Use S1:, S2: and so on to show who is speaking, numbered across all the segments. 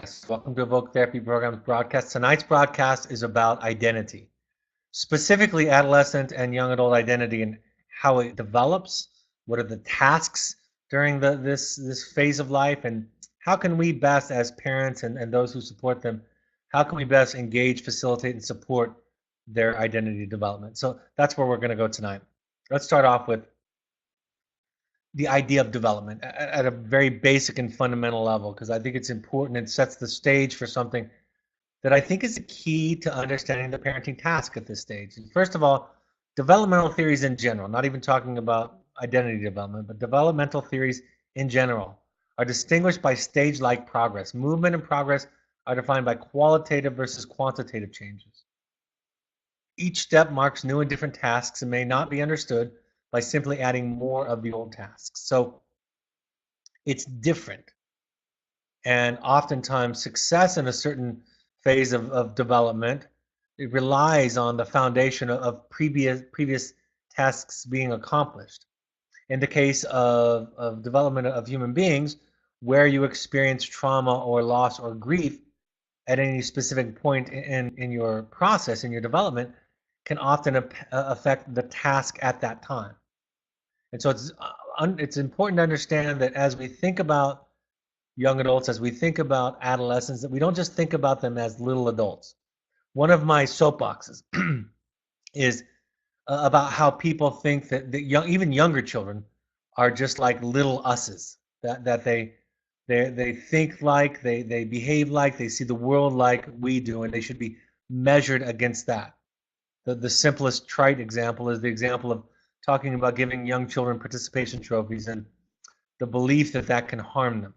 S1: Yes, welcome to Evoke Therapy Program's broadcast. Tonight's broadcast is about identity, specifically adolescent and young adult identity and how it develops. What are the tasks during this phase of life, and how can we best, as parents and those who support them, how can we best engage, facilitate, and support their identity development? So that's where we're going to go tonight. Let's start off with the idea of development at a very basic and fundamental level, because I think it's important and sets the stage for something that I think is the key to understanding the parenting task at this stage. And first of all, developmental theories in general, not even talking about identity development, but developmental theories in general are distinguished by stage-like progress. Movement and progress are defined by qualitative versus quantitative changes. Each step marks new and different tasks and may not be understood by simply adding more of the old tasks. So it's different. And oftentimes success in a certain phase of development, it relies on the foundation of previous tasks being accomplished. In the case of development of human beings, where you experience trauma or loss or grief at any specific point in your process, in your development, can often affect the task at that time. And so it's important to understand that as we think about young adults, as we think about adolescents, that we don't just think about them as little adults. One of my soapboxes is about how people think that even younger children are just like little us's, that they think like, they behave like, they see the world like we do, and they should be measured against that. The simplest trite example is the example of talking about giving young children participation trophies and the belief that that can harm them.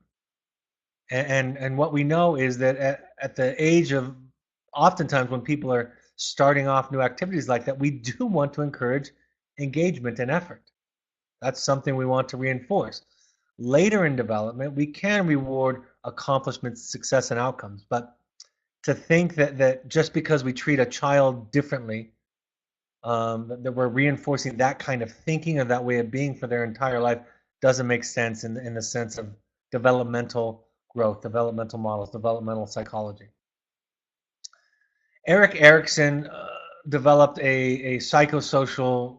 S1: And what we know is that at the age of, oftentimes when people are starting off new activities like that, we do want to encourage engagement and effort. That's something we want to reinforce. Later in development, we can reward accomplishments, success, and outcomes. But to think that just because we treat a child differently, that we're reinforcing that kind of thinking or that way of being for their entire life doesn't make sense in the sense of developmental growth, developmental models, developmental psychology. Erikson developed a psychosocial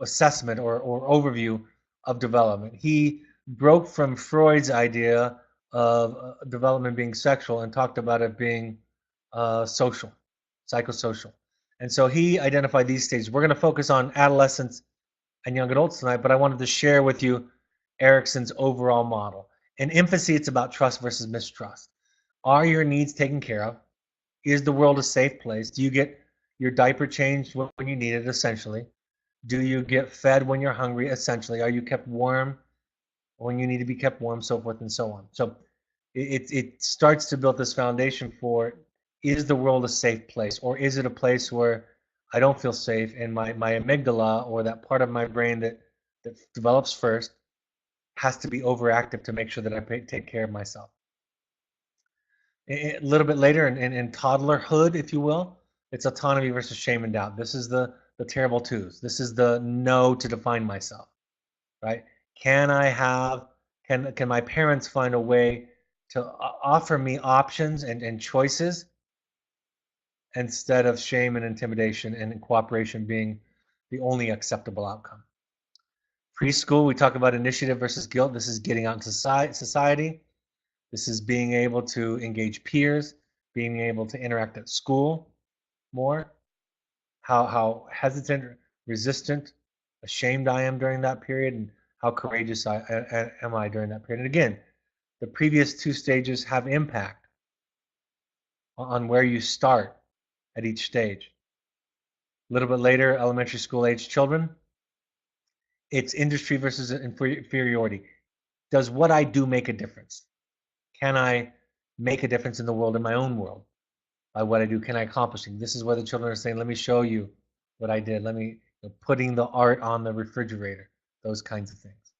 S1: assessment or overview of development. He broke from Freud's idea of development being sexual and talked about it being social, psychosocial. And so he identified these stages. We're going to focus on adolescents and young adults tonight, but I wanted to share with you Erikson's overall model. In infancy, it's about trust versus mistrust. Are your needs taken care of? Is the world a safe place? Do you get your diaper changed when you need it, essentially? Do you get fed when you're hungry, essentially? Are you kept warm when you need to be kept warm, so forth and so on? So it starts to build this foundation for, is the world a safe place? Or is it a place where I don't feel safe and my amygdala, or that part of my brain that develops first, has to be overactive to make sure that I take care of myself? A little bit later in toddlerhood, if you will, it's autonomy versus shame and doubt. This is the terrible twos. This is the no to define myself, right? Can my parents find a way to offer me options and choices instead of shame and intimidation and cooperation being the only acceptable outcome? Preschool, we talk about initiative versus guilt. This is getting out into society. This is being able to engage peers, being able to interact at school more. How hesitant, resistant, ashamed I am during that period, and how courageous am I during that period. And again, the previous two stages have impact on where you start at each stage. A little bit later, elementary school age children, it's industry versus inferiority. Does what I do make a difference? Can I make a difference in the world, in my own world, by what I do? Can I accomplish it? This is where the children are saying, let me show you what I did. Let me, putting the art on the refrigerator, those kinds of things.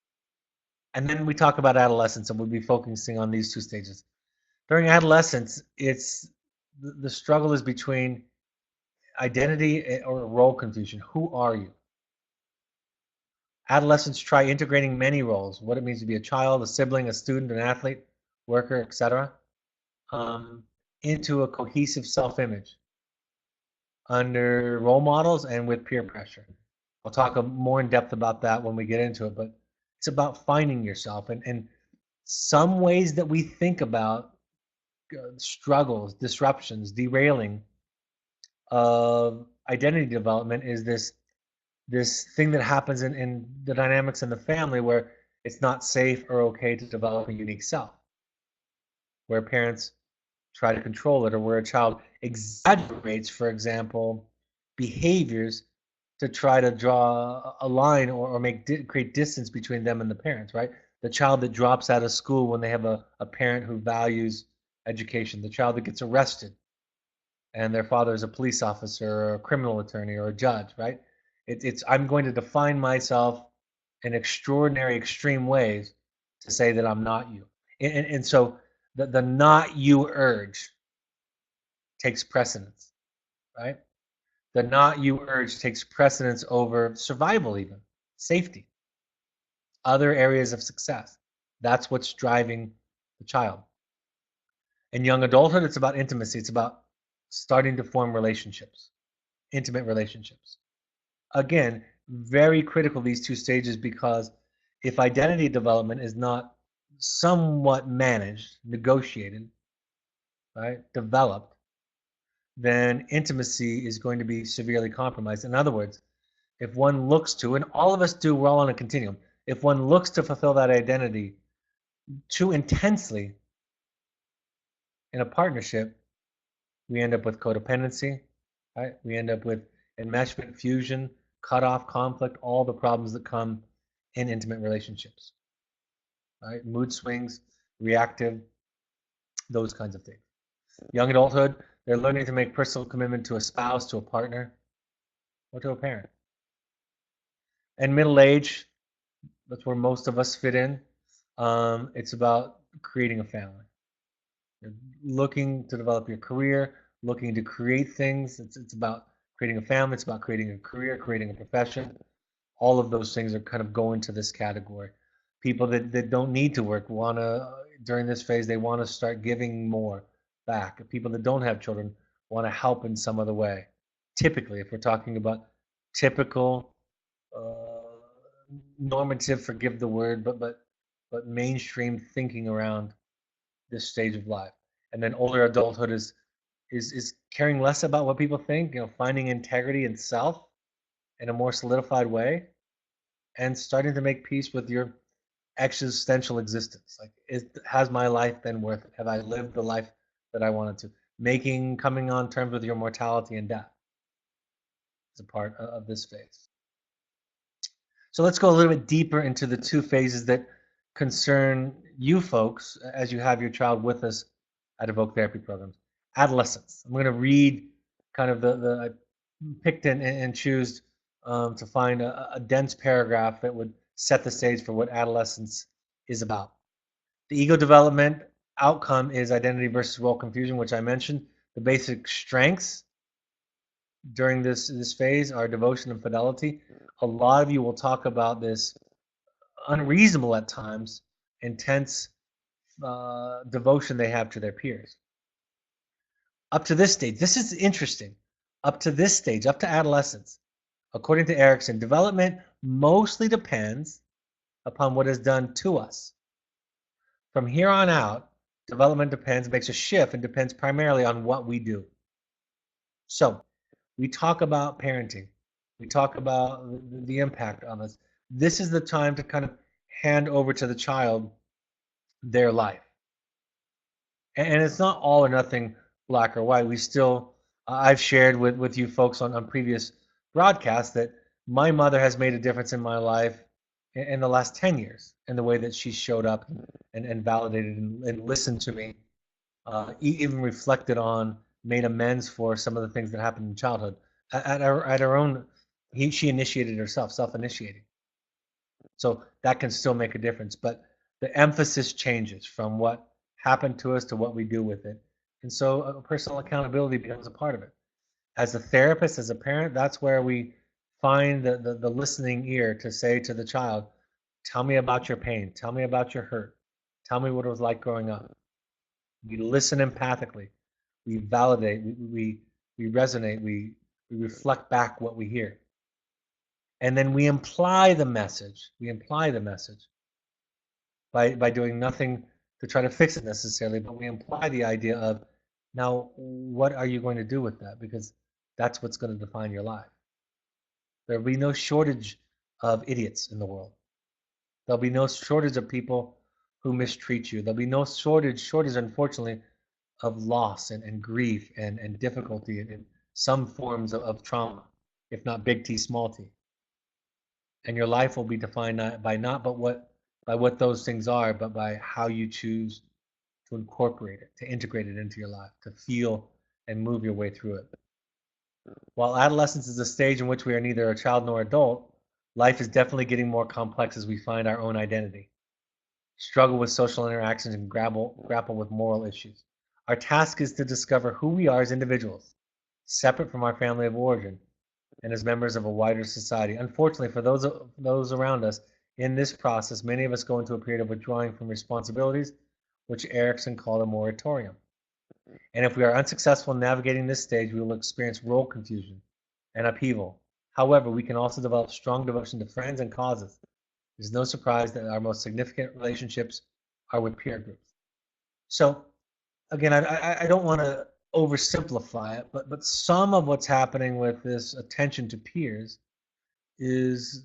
S1: And then we talk about adolescence, and we'll be focusing on these two stages. During adolescence, it's the struggle is between identity or role confusion. Who are you? Adolescents try integrating many roles, what it means to be a child, a sibling, a student, an athlete, worker, etc., into a cohesive self-image under role models and with peer pressure. I'll talk more in depth about that when we get into it, but it's about finding yourself. And some ways that we think about struggles, disruptions, derailing of identity development is this thing that happens in the dynamics in the family where it's not safe or okay to develop a unique self, where parents try to control it, or where a child exaggerates, for example, behaviors to try to draw a line or create distance between them and the parents, right? The child that drops out of school when they have a parent who values education, the child that gets arrested and their father is a police officer or a criminal attorney or a judge, right? It's I'm going to define myself in extraordinary, extreme ways to say that I'm not you. And so the not you urge takes precedence, right? The not you urge takes precedence over survival, even safety, other areas of success. That's what's driving the child. In young adulthood, it's about intimacy. It's about starting to form relationships, intimate relationships. Again, very critical, these two stages, because if identity development is not somewhat managed, negotiated, right, developed, then intimacy is going to be severely compromised. In other words, if one looks to, and all of us do, we're all on a continuum, if one looks to fulfill that identity too intensely in a partnership, we end up with codependency, right? We end up with enmeshment, fusion, cutoff, conflict, all the problems that come in intimate relationships, right? Mood swings, reactive, those kinds of things. Young adulthood, they're learning to make personal commitment to a spouse, to a partner, or to a parent. And middle age, that's where most of us fit in. It's about creating a family. You're looking to develop your career, looking to create things. It's about creating a family. It's about creating a career, creating a profession. All of those things are kind of go into this category. People that don't need to work want to, during this phase, they want to start giving more back. People that don't have children want to help in some other way. Typically, if we're talking about typical normative, forgive the word, but mainstream thinking around this stage of life. And then older adulthood is caring less about what people think, finding integrity in self in a more solidified way, and starting to make peace with your existential existence. Like, has my life been worth it? Have I lived the life that I wanted to? Coming on terms with your mortality and death is a part of this phase. So let's go a little bit deeper into the two phases that concern you folks as you have your child with us at Evoke Therapy Programs. Adolescence. I'm going to read kind of I picked and choose to find a dense paragraph that would set the stage for what adolescence is about. The ego development outcome is identity versus role confusion, which I mentioned. The basic strengths during this phase are devotion and fidelity. A lot of you will talk about this unreasonable at times, intense devotion they have to their peers. Up to this stage, this is interesting. Up to this stage, up to adolescence, according to Erikson, development mostly depends upon what is done to us. From here on out, development makes a shift and depends primarily on what we do. So, we talk about parenting. We talk about the impact on us. This is the time to kind of hand over to the child their life. And it's not all or nothing, black or white. We still, I've shared with you folks on previous broadcasts that my mother has made a difference in my life in the last 10 years in the way that she showed up and validated and listened to me, even reflected on, made amends for some of the things that happened in childhood. At her own, she initiated herself, self-initiating. So that can still make a difference. But the emphasis changes from what happened to us to what we do with it. And so personal accountability becomes a part of it. As a therapist, as a parent, that's where we find the listening ear to say to the child, tell me about your pain. Tell me about your hurt. Tell me what it was like growing up. We listen empathically. We validate. We resonate. We reflect back what we hear. And then we imply the message. We imply the message by doing nothing to try to fix it necessarily, but we imply the idea of, now, what are you going to do with that? Because that's what's going to define your life. There'll be no shortage of idiots in the world. There'll be no shortage of people who mistreat you. There'll be no shortage, unfortunately, of loss and grief and difficulty and some forms of trauma, if not big T, small t. And your life will be defined by what those things are, but by how you choose to incorporate it, to integrate it into your life, to feel and move your way through it. While adolescence is a stage in which we are neither a child nor adult, life is definitely getting more complex as we find our own identity, struggle with social interactions, and grapple with moral issues. Our task is to discover who we are as individuals, separate from our family of origin, and as members of a wider society. Unfortunately, for those around us, in this process, many of us go into a period of withdrawing from responsibilities, which Erikson called a moratorium. And if we are unsuccessful in navigating this stage, we will experience role confusion and upheaval. However, we can also develop strong devotion to friends and causes. It is no surprise that our most significant relationships are with peer groups. So, again, I don't want to oversimplify it, but some of what's happening with this attention to peers is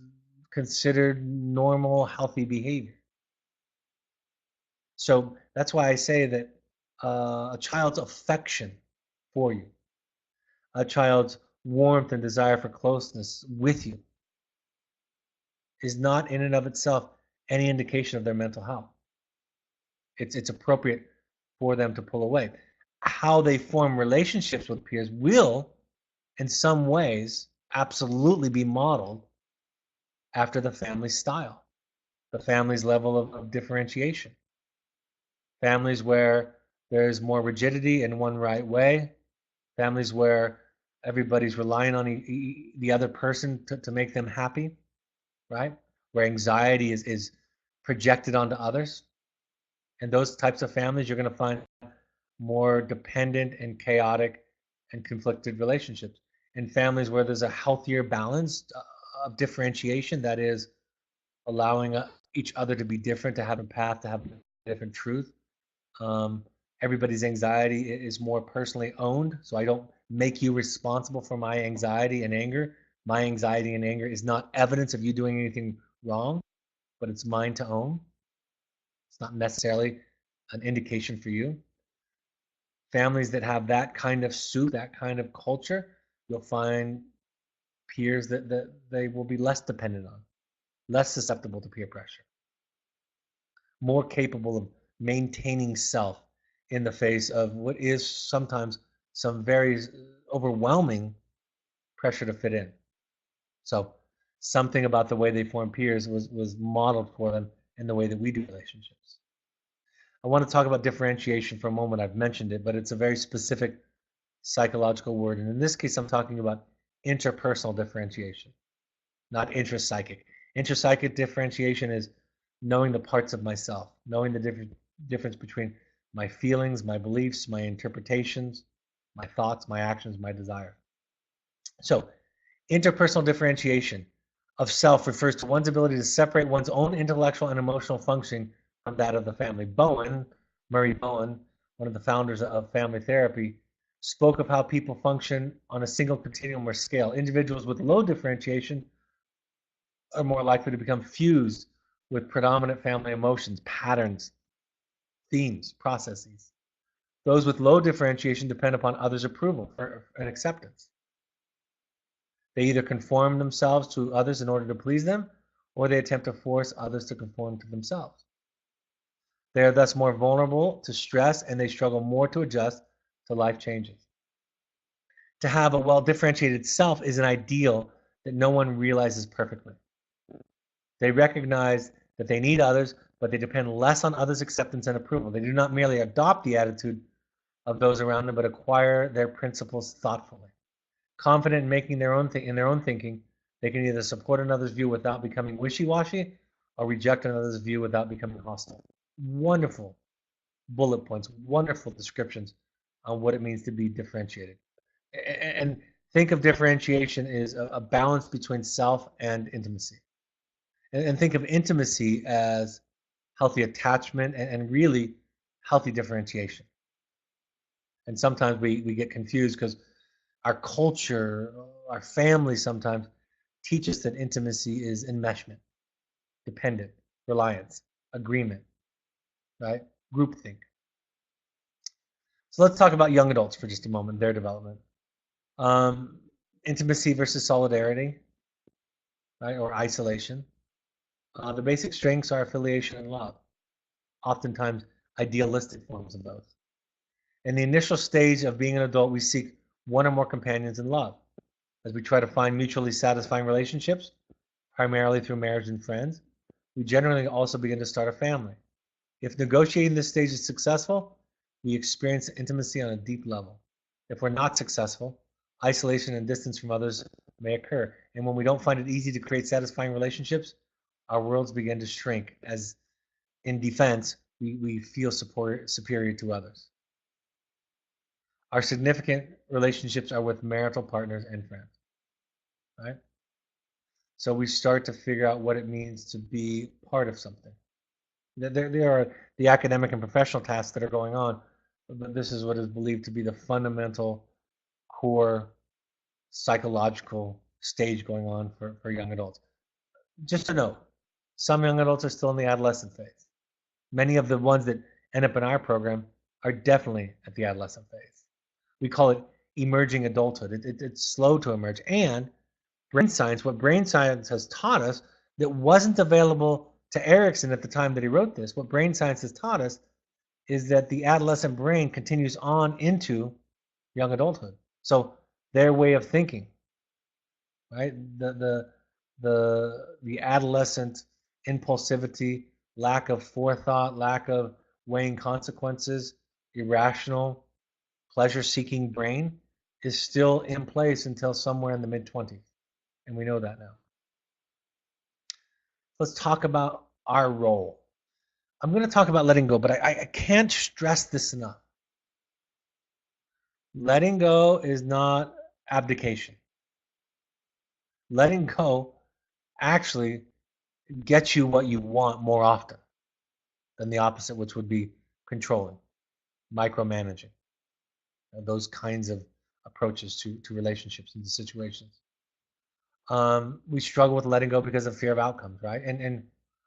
S1: considered normal, healthy behavior. So that's why I say that a child's affection for you, a child's warmth and desire for closeness with you, is not in and of itself any indication of their mental health. It's appropriate for them to pull away. How they form relationships with peers will, in some ways, absolutely be modeled after the family style, the family's level of differentiation. Families where there's more rigidity in one right way, families where everybody's relying on the other person to make them happy, right? Where anxiety is projected onto others. And those types of families, you're going to find more dependent and chaotic and conflicted relationships. In families where there's a healthier balance of differentiation, that is allowing each other to be different, to have a path, to have a different truth. Everybody's anxiety is more personally owned, so I don't make you responsible for my anxiety and anger. My anxiety and anger is not evidence of you doing anything wrong, but it's mine to own. It's not necessarily an indication for you. Families that have that kind of soup, that kind of culture, you'll find peers that they will be less dependent on, less susceptible to peer pressure, more capable of maintaining self in the face of what is sometimes some very overwhelming pressure to fit in. So something about the way they form peers was modeled for them in the way that we do relationships. I want to talk about differentiation for a moment. I've mentioned it, but it's a very specific psychological word. And in this case, I'm talking about interpersonal differentiation, not intrapsychic. Intrapsychic differentiation is knowing the parts of myself, knowing the difference between my feelings, my beliefs, my interpretations, my thoughts, my actions, my desire. So, interpersonal differentiation of self refers to one's ability to separate one's own intellectual and emotional functioning from that of the family. Murray Bowen, one of the founders of family therapy, spoke of how people function on a single continuum or scale. Individuals with low differentiation are more likely to become fused with predominant family emotions, patterns, themes, processes. Those with low differentiation depend upon others' approval and acceptance. They either conform themselves to others in order to please them, or they attempt to force others to conform to themselves. They are thus more vulnerable to stress, and they struggle more to adjust to life changes. To have a well-differentiated self is an ideal that no one realizes perfectly. They recognize that they need others, but they depend less on others' acceptance and approval. They do not merely adopt the attitude of those around them, but acquire their principles thoughtfully. Confident in making their own thinking, they can either support another's view without becoming wishy-washy, or reject another's view without becoming hostile. wonderful bullet points, wonderful descriptions on what it means to be differentiated. And think of differentiation as a balance between self and intimacy. And think of intimacy as healthy attachment and really healthy differentiation. And sometimes we get confused because our culture, our family sometimes teach us that intimacy is enmeshment, dependent, reliance, agreement, right? Groupthink. So let's talk about young adults for just a moment, their development. Um, Intimacy versus solidarity, right, or isolation. The basic strengths are affiliation and love, oftentimes idealistic forms of those. In the initial stage of being an adult, we seek one or more companions in love. As we try to find mutually satisfying relationships, primarily through marriage and friends, we generally also begin to start a family. If negotiating this stage is successful, we experience intimacy on a deep level. If we're not successful, isolation and distance from others may occur. And when we don't find it easy to create satisfying relationships, our worlds begin to shrink as, in defense, we feel superior to others. Our significant relationships are with marital partners and friends, right? So we start to figure out what it means to be part of something. There are the academic and professional tasks that are going on, but this is what is believed to be the fundamental core psychological stage going on for young adults. Just a note, some young adults are still in the adolescent phase. Many of the ones that end up in our program are definitely at the adolescent phase. We call it emerging adulthood. It's slow to emerge. And brain science, what brain science has taught us that wasn't available to Erikson at the time that he wrote this, what brain science has taught us is that the adolescent brain continues on into young adulthood. So their way of thinking, right? The adolescent impulsivity, lack of forethought, lack of weighing consequences, irrational, pleasure-seeking brain is still in place until somewhere in the mid-20s, and we know that now. Let's talk about our role. I'm going to talk about letting go, but I can't stress this enough. Letting go is not abdication. Letting go actually gets you what you want more often than the opposite, which would be controlling, micromanaging, those kinds of approaches to relationships and to situations. We struggle with letting go because of fear of outcomes, right? And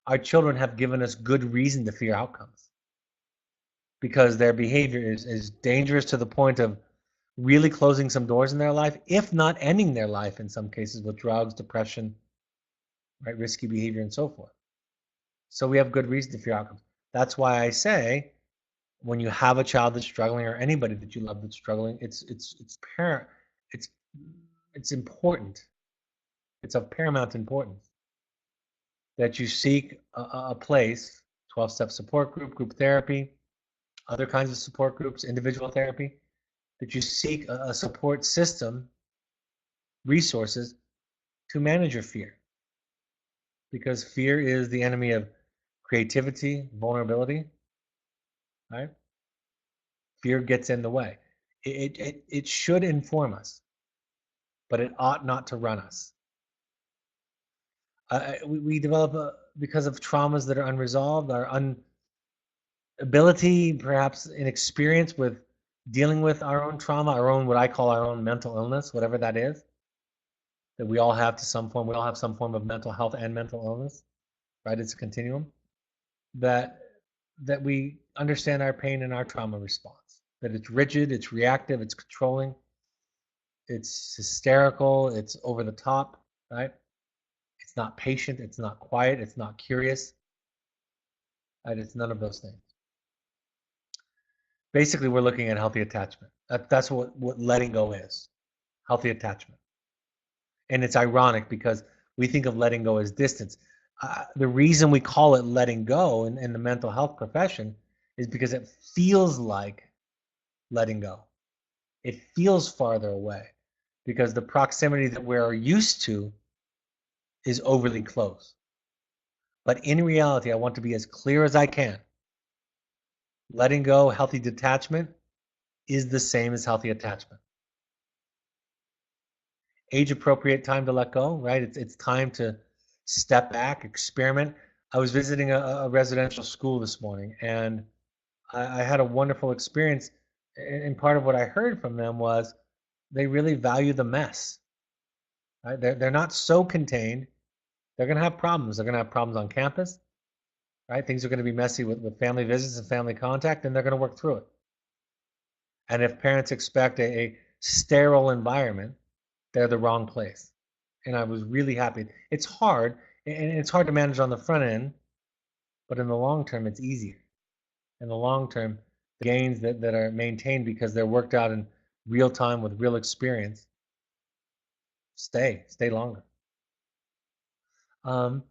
S1: our children have given us good reason to fear outcomes because their behavior is dangerous to the point of really closing some doors in their life, if not ending their life in some cases with drugs, depression, right, risky behavior, and so forth. So we have good reason to fear outcomes. That's why I say when you have a child that's struggling or anybody that you love that's struggling, it's it's important. It's of paramount importance that you seek a place, 12-step support group, group therapy, other kinds of support groups, individual therapy, that you seek a support system, resources to manage your fear. Because fear is the enemy of creativity, vulnerability, right? Fear gets in the way. It should inform us, but it ought not to run us. We develop because of traumas that are unresolved, our inability, perhaps inexperience with dealing with our own trauma, our own, what I call our own mental illness, whatever that is, that we all have to some form. We all have some form of mental health and mental illness, right? It's a continuum. That we understand our pain and our trauma response. That it's rigid, it's reactive, it's controlling, it's hysterical, it's over the top, right? It's not patient, it's not quiet, it's not curious, right? It's none of those things. Basically, we're looking at healthy attachment. That's what letting go is, healthy attachment. And it's ironic because we think of letting go as distance. The reason we call it letting go in the mental health profession is because it feels like letting go. It feels farther away because the proximity that we're used to is overly close. But in reality, I want to be as clear as I can. letting go, healthy detachment is the same as healthy attachment. Age appropriate time to let go, right? It's time to step back, experiment. I was visiting a residential school this morning, and I had a wonderful experience. And part of what I heard from them was they really value the mess. Right? They're not so contained. They're going to have problems. They're going to have problems on campus, right? Things are going to be messy with family visits and family contact, and they're going to work through it. And if parents expect a sterile environment, they're the wrong place. And I was really happy. It's hard, and it's hard to manage on the front end, but in the long term, it's easier. In the long term, the gains that are maintained because they're worked out in real time with real experience stay longer. Um,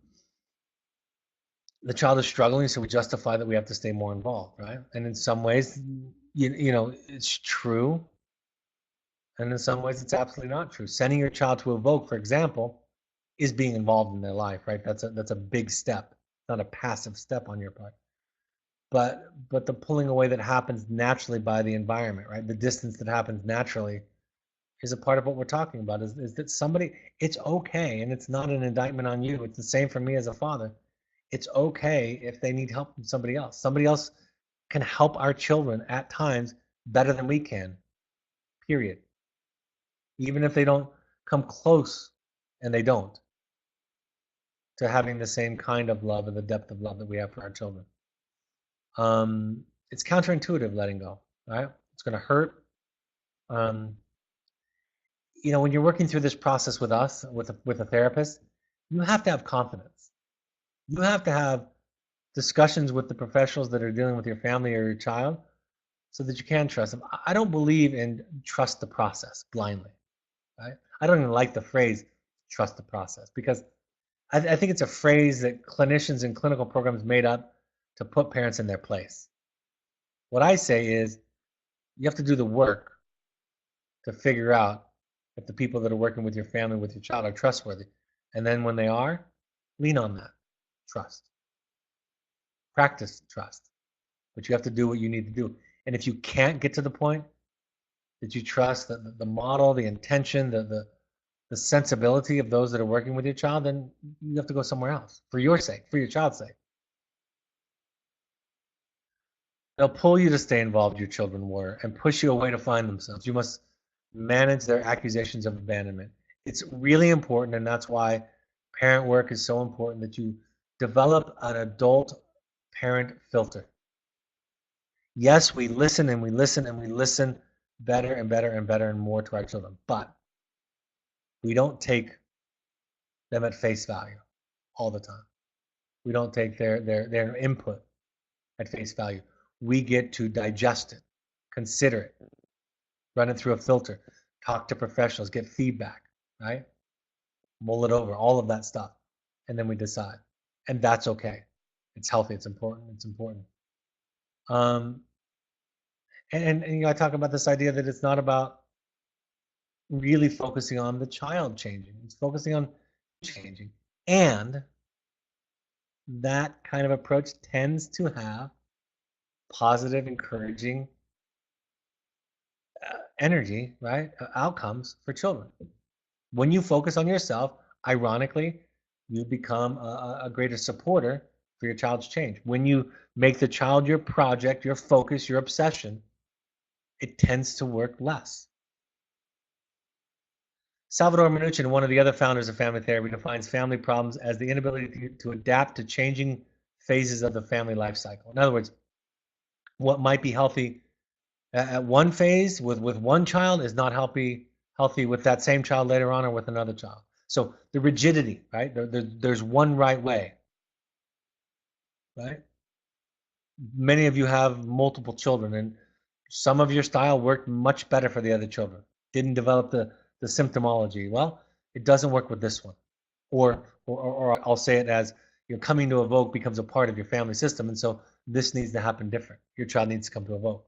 S1: the child is struggling, so we justify that we have to stay more involved, right? And in some ways, it's true, and in some ways, it's absolutely not true. Sending your child to evoke, for example, is being involved in their life, right? That's a big step, not a passive step on your part. But the pulling away that happens naturally by the environment, right? The distance that happens naturally is a part of what we're talking about. Is that somebody? It's okay, and it's not an indictment on you. It's the same for me as a father. It's okay if they need help from somebody else. Somebody else can help our children at times better than we can. Period. Even if they don't come close, and they don't, to having the same kind of love and the depth of love that we have for our children. It's counterintuitive letting go, right? It's going to hurt. Um, when you're working through this process with us, with a therapist, you have to have confidence. You have to have discussions with the professionals that are dealing with your family or your child so that you can trust them. I don't believe in trust the process blindly, right? I don't even like the phrase trust the process because I think it's a phrase that clinicians and clinical programs made up to put parents in their place. What I say is you have to do the work to figure out if the people that are working with your family, with your child, are trustworthy. And then when they are, lean on that trust. Practice trust. But you have to do what you need to do. And if you can't get to the point that you trust the model, the intention, the sensibility of those that are working with your child, then you have to go somewhere else for your sake, for your child's sake. They'll pull you to stay involved, your children were, and push you away to find themselves. You must manage their accusations of abandonment. It's really important, and that's why parent work is so important, that you develop an adult parent filter. Yes, we listen and we listen and we listen better and better and better and more to our children, but we don't take them at face value all the time. We don't take their input at face value. We get to digest it, consider it, run it through a filter, talk to professionals, get feedback, right? Mull it over, all of that stuff, and then we decide. And that's okay. It's healthy. It's important. It's important. Um, and I talk about this idea that it's not about really focusing on the child changing. It's focusing on changing. And that kind of approach tends to have positive, encouraging energy, right? Outcomes for children. When you focus on yourself, ironically, you become a greater supporter for your child's change. When you make the child your project, your focus, your obsession, it tends to work less. Salvador Minuchin, one of the other founders of family therapy, defines family problems as the inability to adapt to changing phases of the family life cycle. In other words, what might be healthy at one phase with one child is not healthy with that same child later on or with another child. So the rigidity, right? There's one right way, right? Many of you have multiple children, and some of your style worked much better for the other children. Didn't develop the symptomology. Well, it doesn't work with this one. Or I'll say it as coming to evoke becomes a part of your family system, and so this needs to happen different. Your child needs to come to evoke.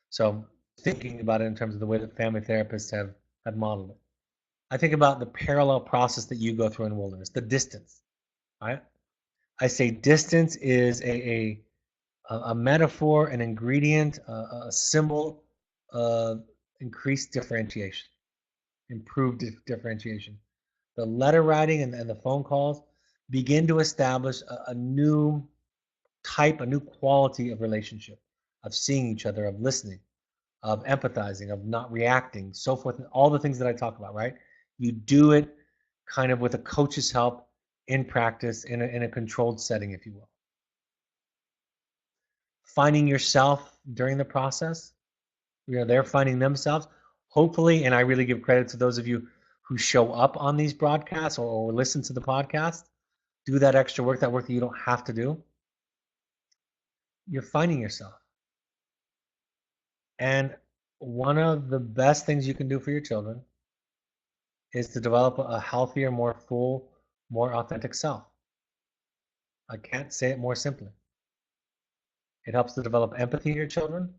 S1: So thinking about it in terms of the way that family therapists have modeled it. I think about the parallel process that you go through in wilderness, the distance, right? I say distance is a metaphor, an ingredient, a symbol of increased differentiation, improved differentiation. The letter writing and the phone calls begin to establish a new type, a new quality of relationship, of seeing each other, of listening, of empathizing, of not reacting, so forth, all the things that I talk about, right? You do it kind of with a coach's help in practice, in a controlled setting, if you will. Finding yourself during the process, they're finding themselves. Hopefully, and I really give credit to those of you who show up on these broadcasts or listen to the podcast, do that extra work, that work that you don't have to do. You're finding yourself. And one of the best things you can do for your children is to develop a healthier, more full, more authentic self. I can't say it more simply. It helps to develop empathy in your children,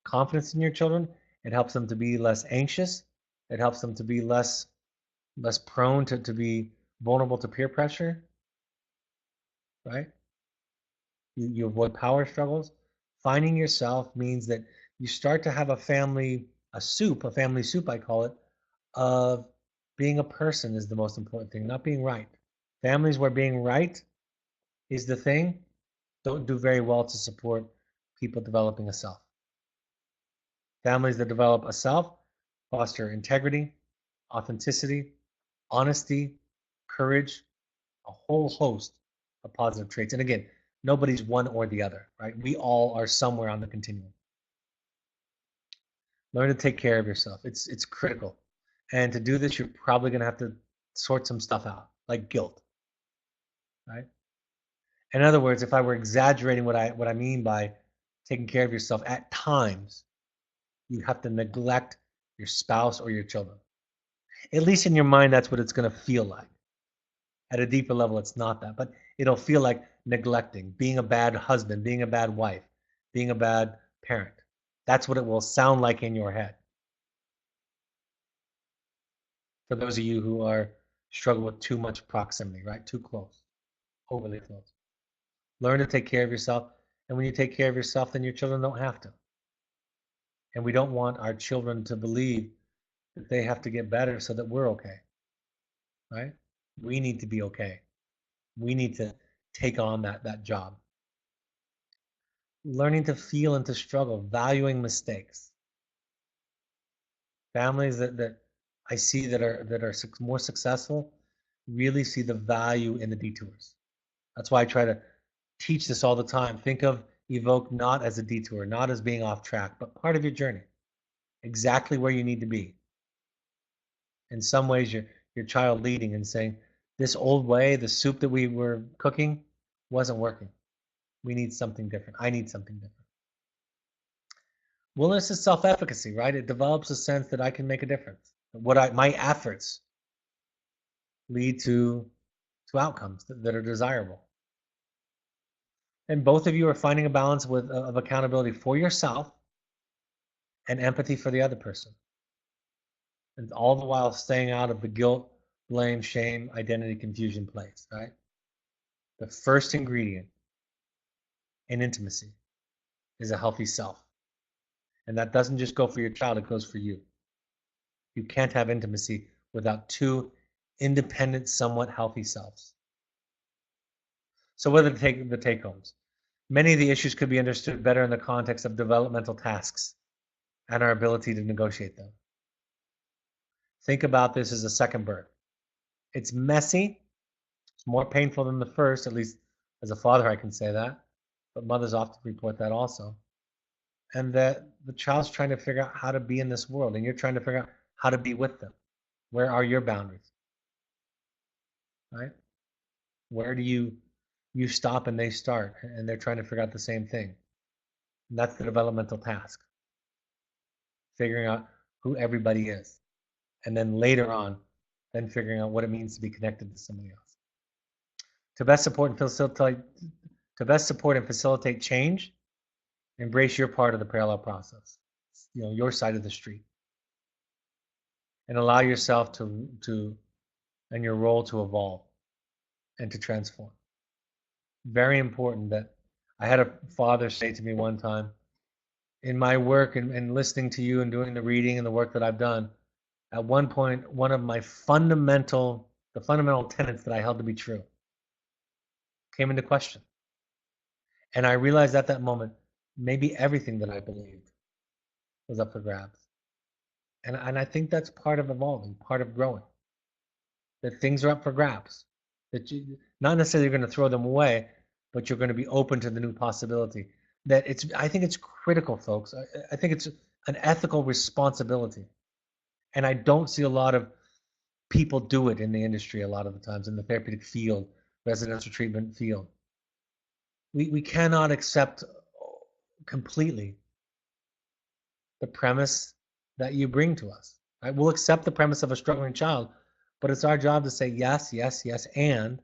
S1: confidence in your children. It helps them to be less anxious. It helps them to be less prone to be vulnerable to peer pressure, right? You avoid power struggles. Finding yourself means that you start to have a family soup, I call it, of being a person is the most important thing, not being right. Families where being right is the thing don't do very well to support people developing a self. Families that develop a self foster integrity, authenticity, honesty, courage, a whole host of positive traits. And again, nobody's one or the other, right? We all are somewhere on the continuum. Learn to take care of yourself. It's critical. And to do this, you're probably going to have to sort some stuff out, like guilt, right? In other words, if I were exaggerating what I mean by taking care of yourself, at times you have to neglect your spouse or your children. At least in your mind, that's what it's going to feel like. At a deeper level, it's not that, but it'll feel like neglecting, being a bad husband, being a bad wife, being a bad parent. That's what it will sound like in your head. For those of you who are struggle with too much proximity, right? Too close, overly close. Learn to take care of yourself. And when you take care of yourself, then your children don't have to. And we don't want our children to believe that they have to get better so that we're okay, right? We need to be okay. We need to take on that job. Learning to feel and to struggle, valuing mistakes. Families that I see that are more successful really see the value in the detours. That's why I try to teach this all the time. Think of Evoke not as a detour, not as being off track, but part of your journey. Exactly where you need to be. In some ways, your child leading and saying, this old way, the soup that we were cooking wasn't working. We need something different. I need something different. Willingness is self-efficacy, right? It develops a sense that I can make a difference. My efforts lead to outcomes that are desirable. And both of you are finding a balance of accountability for yourself and empathy for the other person. And all the while staying out of the guilt, blame, shame, identity confusion place, right? The first ingredient in intimacy is a healthy self. And that doesn't just go for your child, it goes for you. You can't have intimacy without two independent, somewhat healthy selves. So what are the take-homes? Many of the issues could be understood better in the context of developmental tasks and our ability to negotiate them. Think about this as a second birth. It's messy. It's more painful than the first, at least as a father I can say that, but mothers often report that also. And that the child's trying to figure out how to be in this world, and you're trying to figure out how to be with them. Where are your boundaries, right? Where do you stop and they start, and they're trying to figure out the same thing. And that's the developmental task, figuring out who everybody is. And then later on, then figuring out what it means to be connected to somebody else. To best support and facilitate change, embrace your part of the parallel process. Your side of the street. And allow yourself to and your role to evolve and to transform. Very important that I had a father say to me one time, in my work and listening to you and doing the reading and the work that I've done, at one point, one of my the fundamental tenets that I held to be true came into question. And I realized at that moment, maybe everything that I believed was up for grabs. And I think that's part of evolving, part of growing, that things are up for grabs, that you, not necessarily you're going to throw them away, but you're going to be open to the new possibility. I think it's critical, folks. I think it's an ethical responsibility. And I don't see a lot of people do it in the industry a lot of the times, in the therapeutic field, residential treatment field. We cannot accept completely the premise that you bring to us. Right? We'll accept the premise of a struggling child, but it's our job to say yes, yes, yes, and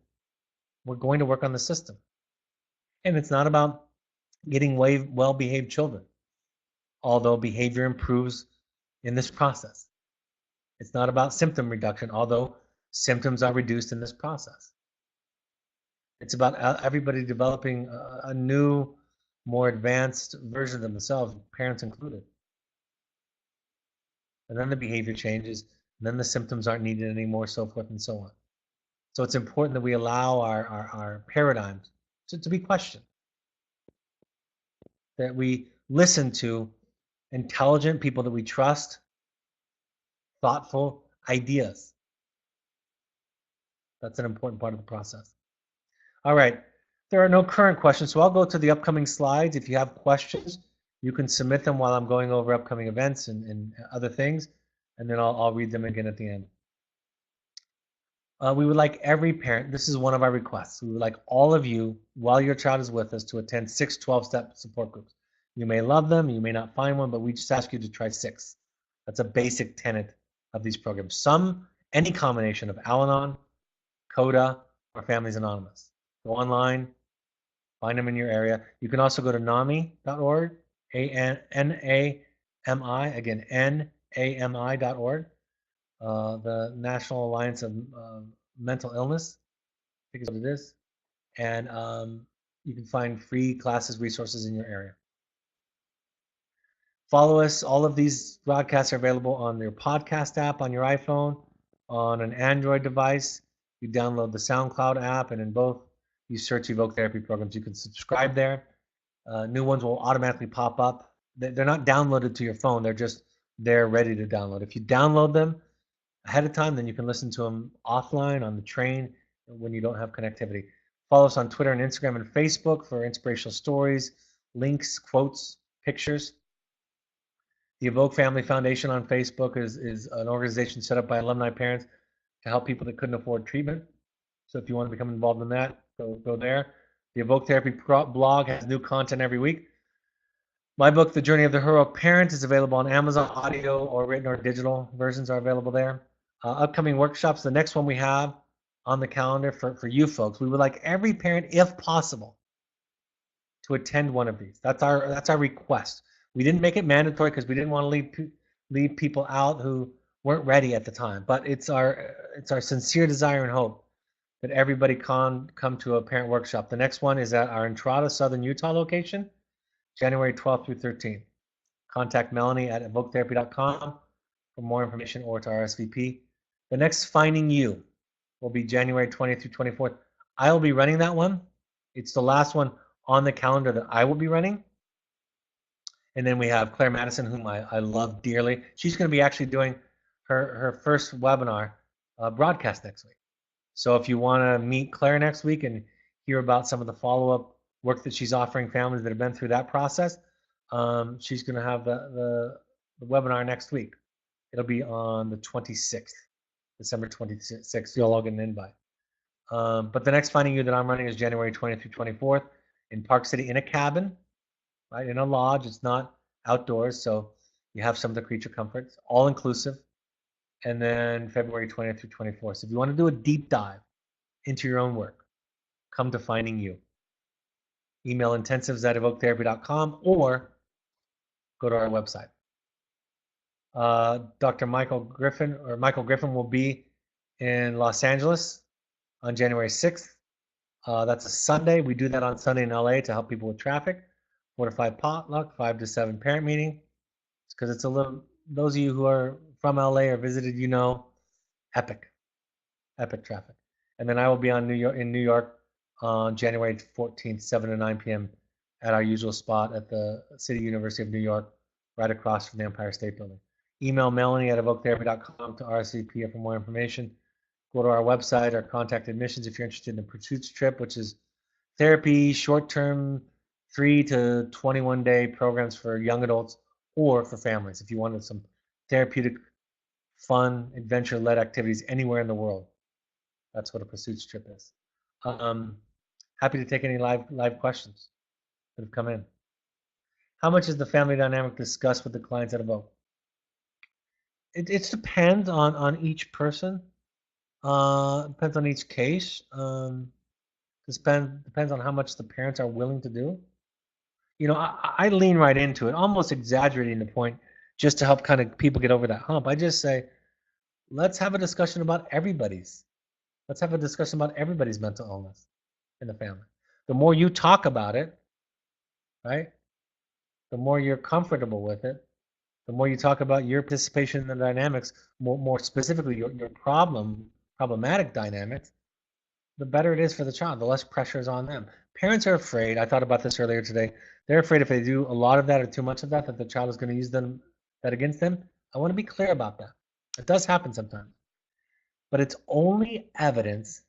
S1: we're going to work on the system. And it's not about getting well-behaved children, although behavior improves in this process. It's not about symptom reduction, although symptoms are reduced in this process. It's about everybody developing a new, more advanced version of themselves, parents included. And then the behavior changes, and then the symptoms aren't needed anymore, so forth and so on. So it's important that we allow our paradigms to be questioned, that we listen to intelligent people that we trust, thoughtful ideas. That's an important part of the process. All right. There are no current questions, so I'll go to the upcoming slides. If you have questions, you can submit them while I'm going over upcoming events and other things, and then I'll read them again at the end. We would like every parent, this is one of our requests, we would like all of you, while your child is with us, to attend 6 12-step support groups. You may love them, you may not find one, but we just ask you to try 6. That's a basic tenet of these programs. Any combination of Al-Anon, CODA, or Families Anonymous. Go online, find them in your area. You can also go to NAMI.org, A-N-A-M-I, again, N-A-M-I.org. The National Alliance of Mental Illness, I think is what it is. And you can find free classes, resources in your area. Follow us. All of these broadcasts are available on your podcast app on your iPhone, on an Android device. You download the SoundCloud app, and in both, you search Evoke Therapy Programs. You can subscribe there. New ones will automatically pop up. They're not downloaded to your phone. They're just there ready to download. If you download them ahead of time, then you can listen to them offline on the train when you don't have connectivity. Follow us on Twitter and Instagram and Facebook for inspirational stories, links, quotes, pictures. The Evoke Family Foundation on Facebook is an organization set up by alumni parents to help people that couldn't afford treatment. So if you want to become involved in that, go there. The Evoke Therapy blog has new content every week. My book, The Journey of the Heroic Parent, is available on Amazon. Audio or written or digital versions are available there. Upcoming workshops, the next one we have on the calendar for you folks, we would like every parent, if possible, to attend one of these. That's our request. We didn't make it mandatory because we didn't want to leave people out who weren't ready at the time. But it's our sincere desire and hope that everybody come to a parent workshop. The next one is at our Entrada, Southern Utah location, January 12th through 13th. Contact Melanie at evoketherapy.com for more information or to RSVP. The next Finding You will be January 20th through 24th. I will be running that one. It's the last one on the calendar that I will be running. And then we have Claire Madison, whom I love dearly. She's going to be actually doing her first webinar broadcast next week. So if you want to meet Claire next week and hear about some of the follow-up work that she's offering families that have been through that process, she's going to have the webinar next week. It'll be on the 26th, December 26th. You'll all get an invite. But the next Finding You that I'm running is January 20th through 24th in Park City in a cabin, right, in a lodge. It's not outdoors, so you have some of the creature comforts, all inclusive. And then February 20th through 24th. So if you want to do a deep dive into your own work, come to Finding You. Email intensives@evoketherapy.com or go to our website. Dr. Michael Griffin will be in Los Angeles on January 6th. That's a Sunday. We do that on Sunday in LA to help people with traffic. 4 to 5 potluck, 5 to 7 parent meeting. Because it's a little, those of you who are from LA or visited, epic, epic traffic. And then I will be in New York on January 14th, 7 to 9 p.m. at our usual spot at the City University of New York, right across from the Empire State Building. Email Melanie at evoketherapy.com to RSVP for more information. Go to our website or contact admissions if you're interested in the Pursuits trip, which is therapy, short-term, 3 to 21-day programs for young adults or for families if you wanted some therapeutic, fun, adventure-led activities anywhere in the world. That's what a Pursuits trip is. Um, Happy to take any live questions that have come in. How much is the family dynamic discussed with the clients at Evoke? It depends on each person. Depends on each case. Depends on how much the parents are willing to do. I lean right into it, almost exaggerating the point just to help kind of people get over that hump. I just say, let's have a discussion about everybody's. Let's have a discussion about everybody's mental illness in the family. The more you talk about it, right? The more you're comfortable with it, the more you talk about your participation in the dynamics, more specifically your problematic dynamics, the better it is for the child, the less pressure is on them. Parents are afraid, I thought about this earlier today, they're afraid if they do a lot of that or too much of that, that the child is going to use that against them. I want to be clear about that. It does happen sometimes. But it's only evidence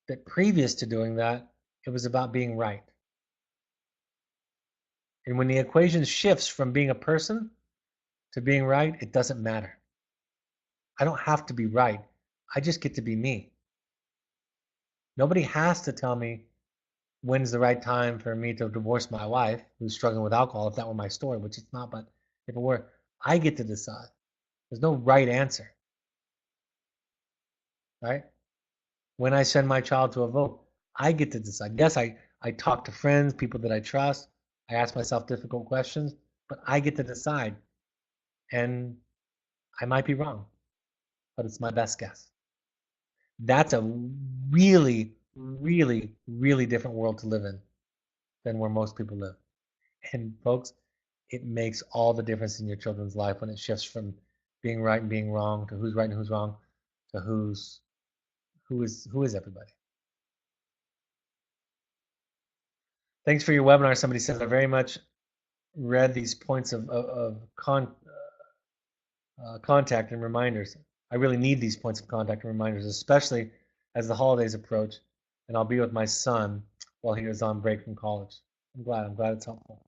S1: that previous to doing that, it was about being right. And when the equation shifts from being a person to being right, it doesn't matter. I don't have to be right. I just get to be me. Nobody has to tell me when's the right time for me to divorce my wife who's struggling with alcohol, if that were my story, which it's not, but if it were, I get to decide. There's no right answer, right? When I send my child to a vote, I get to decide. Yes, I talk to friends, people that I trust. I ask myself difficult questions, but I get to decide. And I might be wrong, but it's my best guess. That's a really, really, really different world to live in than where most people live. And folks, it makes all the difference in your children's life when it shifts from being right and being wrong to who's right and who's wrong to who is everybody. Thanks for your webinar. Somebody says I very much read these points of contact and reminders. I really need these points of contact and reminders, especially as the holidays approach, and I'll be with my son while he is on break from college. I'm glad it's helpful.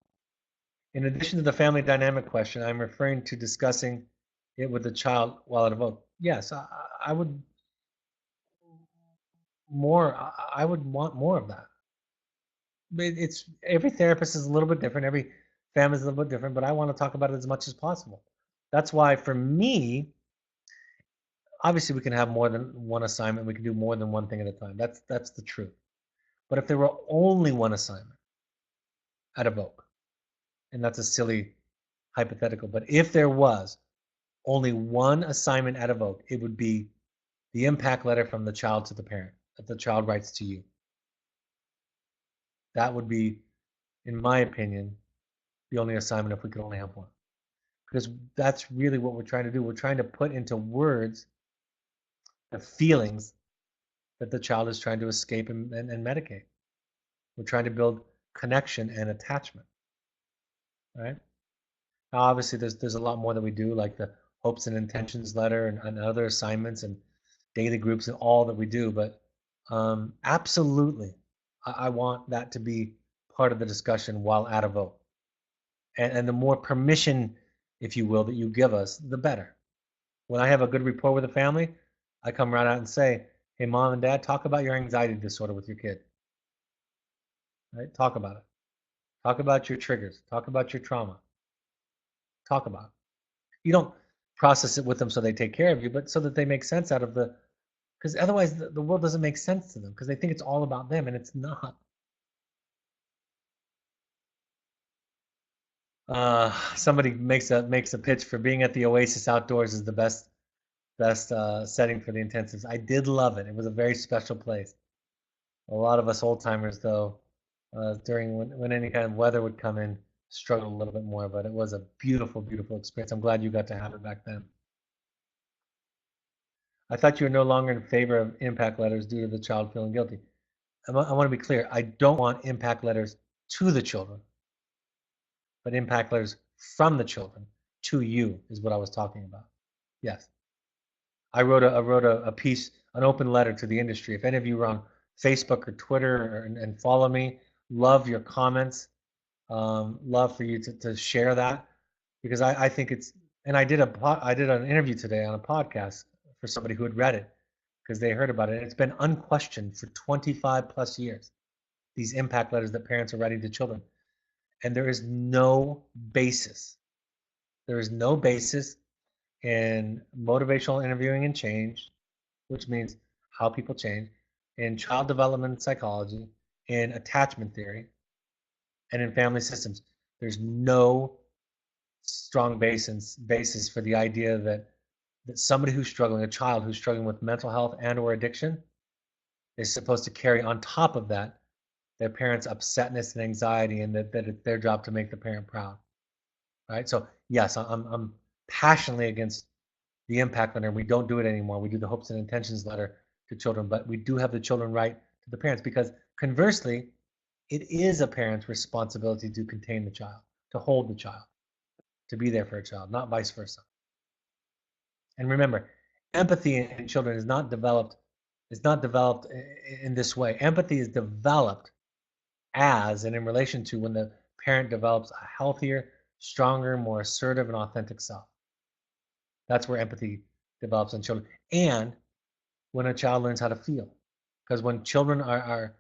S1: In addition to the family dynamic question, I'm referring to discussing it with the child while at a vote. Yes, I would I would want more of that. It's every therapist is a little bit different, every family is a little bit different, but I want to talk about it as much as possible. That's why for me, obviously we can have more than one assignment, we can do more than one thing at a time. That's the truth. But if there were only one assignment at Evoke, and that's a silly hypothetical, but if there was only one assignment at Evoke, it would be the impact letter from the child to the parent that the child writes to you. That would be, in my opinion, the only assignment if we could only have one. Because that's really what we're trying to do. We're trying to put into words the feelings that the child is trying to escape and medicate. We're trying to build connection and attachment, right? Now, obviously, there's a lot more that we do, like the hopes and intentions letter and other assignments and daily groups and all that we do. But absolutely, I want that to be part of the discussion while at a vote. And the more permission, if you will, that you give us, the better. When I have a good rapport with the family, I come right out and say, hey, mom and dad, talk about your anxiety disorder with your kid. Right? Talk about it. Talk about your triggers. Talk about your trauma. Talk about it. You don't process it with them so they take care of you, but so that they make sense out of because otherwise the world doesn't make sense to them because they think it's all about them and it's not. Somebody makes a pitch for being at the Oasis outdoors is the best setting for the intensives. I did love it. It was a very special place. A lot of us old timers, though, during when any kind of weather would come in, struggled a little bit more. But it was a beautiful, beautiful experience. I'm glad you got to have it back then. I thought you were no longer in favor of impact letters due to the child feeling guilty. I want to be clear. I don't want impact letters to the children, but impact letters from the children to you is what I was talking about. Yes. I wrote a piece, an open letter to the industry. If any of you are on Facebook or Twitter and follow me, love your comments. Love for you to share that because I think it's, and I did an interview today on a podcast for somebody who had read it because they heard about it. And it's been unquestioned for 25 plus years, these impact letters that parents are writing to children. And there is no basis. There is no basis in motivational interviewing and change, which means how people change, in child development psychology, in attachment theory, and in family systems. There's no strong basis for the idea that somebody who's struggling, a child who's struggling with mental health and or addiction, is supposed to carry on top of that their parents' upsetness and anxiety, and that it's their job to make the parent proud. Right? So yes, I'm passionately against the impact letter. We don't do it anymore. We do the hopes and intentions letter to children, but we do have the children write to the parents because conversely, it is a parent's responsibility to contain the child, to hold the child, to be there for a child, not vice versa. And remember, empathy in children is not developed in this way. Empathy is developed as and in relation to when the parent develops a healthier, stronger, more assertive and authentic self. That's where empathy develops in children. And when a child learns how to feel. Because when children are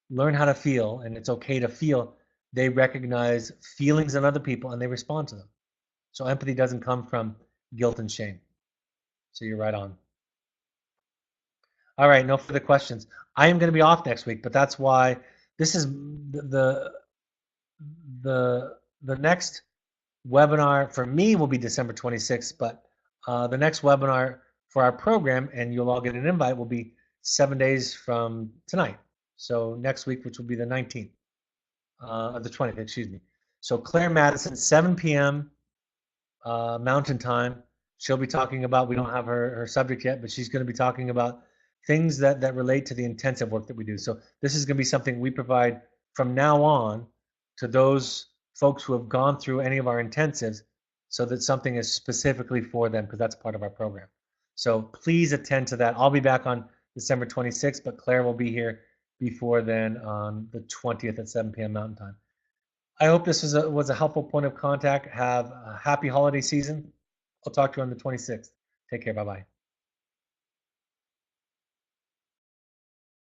S1: learn how to feel, and it's okay to feel, they recognize feelings in other people and they respond to them. So empathy doesn't come from guilt and shame. So you're right on. All right, no further questions. I am going to be off next week, but that's why this is the next webinar for me will be December 26th, but the next webinar for our program, and you'll all get an invite, will be 7 days from tonight. So next week, which will be the 19th, the 20th, excuse me. So Claire Madison, 7 p.m. Mountain Time. She'll be talking about, we don't have her subject yet, but she's going to be talking about things that relate to the intensive work that we do. So this is going to be something we provide from now on to those folks who have gone through any of our intensives, so that something is specifically for them, because that's part of our program. So please attend to that. I'll be back on December 26th, but Claire will be here before then on the 20th at 7 p.m. Mountain Time. I hope this was a helpful point of contact. Have a happy holiday season. I'll talk to you on the 26th. Take care. Bye-bye.